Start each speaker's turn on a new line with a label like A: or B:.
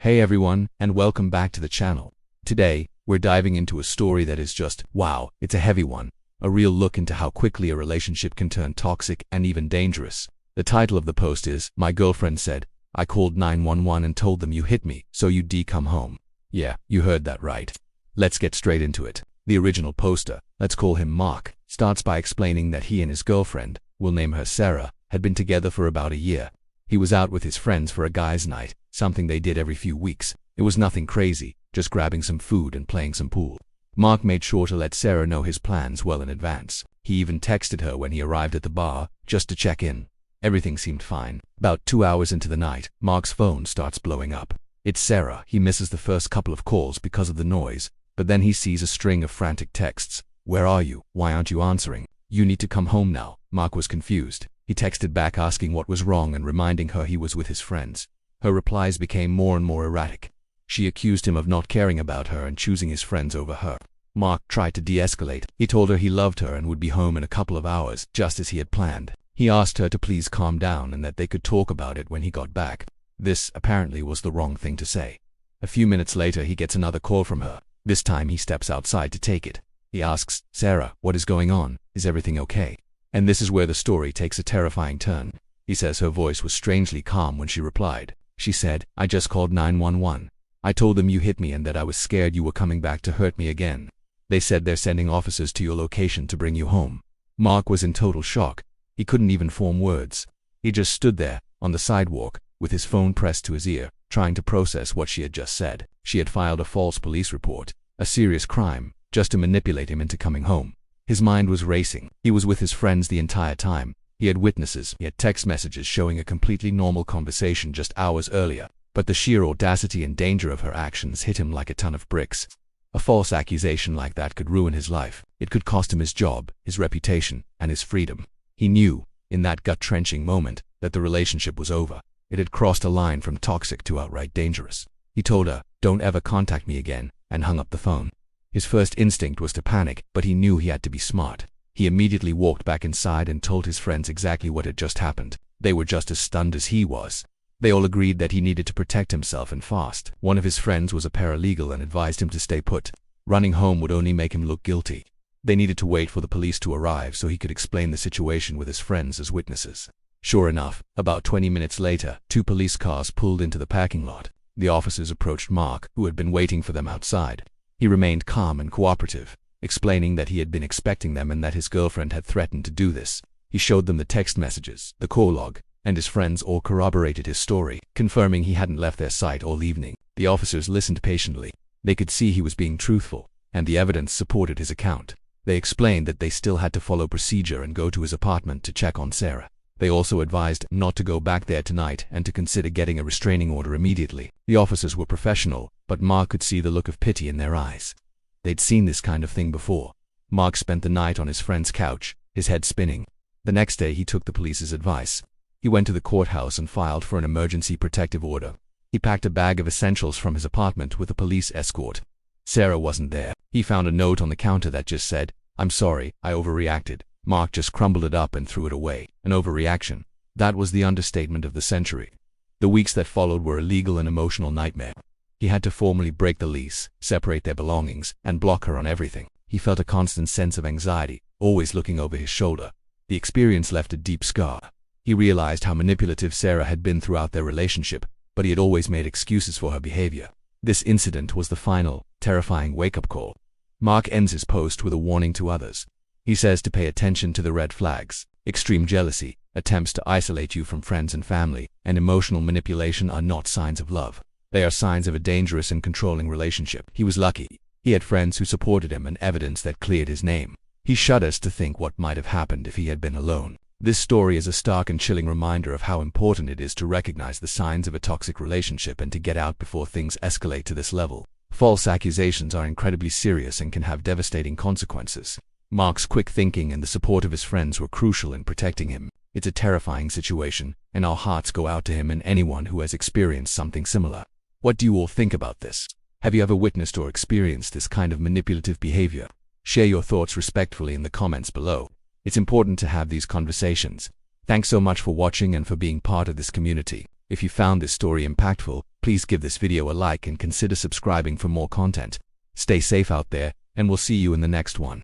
A: Hey everyone, and welcome back to the channel. Today, we're diving into a story that is just, wow, it's a heavy one. A real look into how quickly a relationship can turn toxic and even dangerous. The title of the post is, My Girlfriend Said, I Called 911 and Told Them You Hit Me, so you'd come home. Yeah, you heard that right. Let's get straight into it. The original poster, let's call him Mark, starts by explaining that he and his girlfriend, we'll name her Sarah, had been together for about a year. He was out with his friends for a guys' night, something they did every few weeks. It was nothing crazy, just grabbing some food and playing some pool. Mark made sure to let Sarah know his plans well in advance. He even texted her when he arrived at the bar, just to check in. Everything seemed fine. About 2 hours into the night, Mark's phone starts blowing up. It's Sarah. He misses the first couple of calls because of the noise, but then he sees a string of frantic texts. Where are you? Why aren't you answering? You need to come home now. Mark was confused. He texted back asking what was wrong and reminding her he was with his friends. Her replies became more and more erratic. She accused him of not caring about her and choosing his friends over her. Mark tried to de-escalate. He told her he loved her and would be home in a couple of hours, just as he had planned. He asked her to please calm down and that they could talk about it when he got back. This, apparently, was the wrong thing to say. A few minutes later, he gets another call from her. This time, he steps outside to take it. He asks, Sarah, what is going on? Is everything okay? And this is where the story takes a terrifying turn. He says her voice was strangely calm when she replied. She said, I just called 911. I told them you hit me and that I was scared you were coming back to hurt me again. They said they're sending officers to your location to bring you home. Mark was in total shock. He couldn't even form words. He just stood there, on the sidewalk, with his phone pressed to his ear, trying to process what she had just said. She had filed a false police report, a serious crime, just to manipulate him into coming home. His mind was racing. He was with his friends the entire time. He had witnesses. He had text messages showing a completely normal conversation just hours earlier. But the sheer audacity and danger of her actions hit him like a ton of bricks. A false accusation like that could ruin his life. It could cost him his job, his reputation, and his freedom. He knew, in that gut-wrenching moment, that the relationship was over. It had crossed a line from toxic to outright dangerous. He told her, don't ever contact me again, and hung up the phone. His first instinct was to panic, but he knew he had to be smart. He immediately walked back inside and told his friends exactly what had just happened. They were just as stunned as he was. They all agreed that he needed to protect himself and fast. One of his friends was a paralegal and advised him to stay put. Running home would only make him look guilty. They needed to wait for the police to arrive so he could explain the situation with his friends as witnesses. Sure enough, about 20 minutes later, 2 police cars pulled into the parking lot. The officers approached Mark, who had been waiting for them outside. He remained calm and cooperative, explaining that he had been expecting them and that his girlfriend had threatened to do this. He showed them the text messages, the call log, and his friends all corroborated his story, confirming he hadn't left their site all evening. The officers listened patiently. They could see he was being truthful, and the evidence supported his account. They explained that they still had to follow procedure and go to his apartment to check on Sarah. They also advised not to go back there tonight and to consider getting a restraining order immediately. The officers were professional, but Mark could see the look of pity in their eyes. They'd seen this kind of thing before. Mark spent the night on his friend's couch, his head spinning. The next day he took the police's advice. He went to the courthouse and filed for an emergency protective order. He packed a bag of essentials from his apartment with a police escort. Sarah wasn't there. He found a note on the counter that just said, I'm sorry, I overreacted. Mark just crumbled it up and threw it away. An overreaction. That was the understatement of the century. The weeks that followed were a legal and emotional nightmare. He had to formally break the lease, separate their belongings, and block her on everything. He felt a constant sense of anxiety, always looking over his shoulder. The experience left a deep scar. He realized how manipulative Sarah had been throughout their relationship, but he had always made excuses for her behavior. This incident was the final, terrifying wake-up call. Mark ends his post with a warning to others. He says to pay attention to the red flags. Extreme jealousy, attempts to isolate you from friends and family, and emotional manipulation are not signs of love. They are signs of a dangerous and controlling relationship. He was lucky. He had friends who supported him and evidence that cleared his name. He shudders to think what might have happened if he had been alone. This story is a stark and chilling reminder of how important it is to recognize the signs of a toxic relationship and to get out before things escalate to this level. False accusations are incredibly serious and can have devastating consequences. Mark's quick thinking and the support of his friends were crucial in protecting him. It's a terrifying situation, and our hearts go out to him and anyone who has experienced something similar. What do you all think about this? Have you ever witnessed or experienced this kind of manipulative behavior? Share your thoughts respectfully in the comments below. It's important to have these conversations. Thanks so much for watching and for being part of this community. If you found this story impactful, Please give this video a like and consider subscribing for more content. Stay safe out there, and we'll see you in the next one.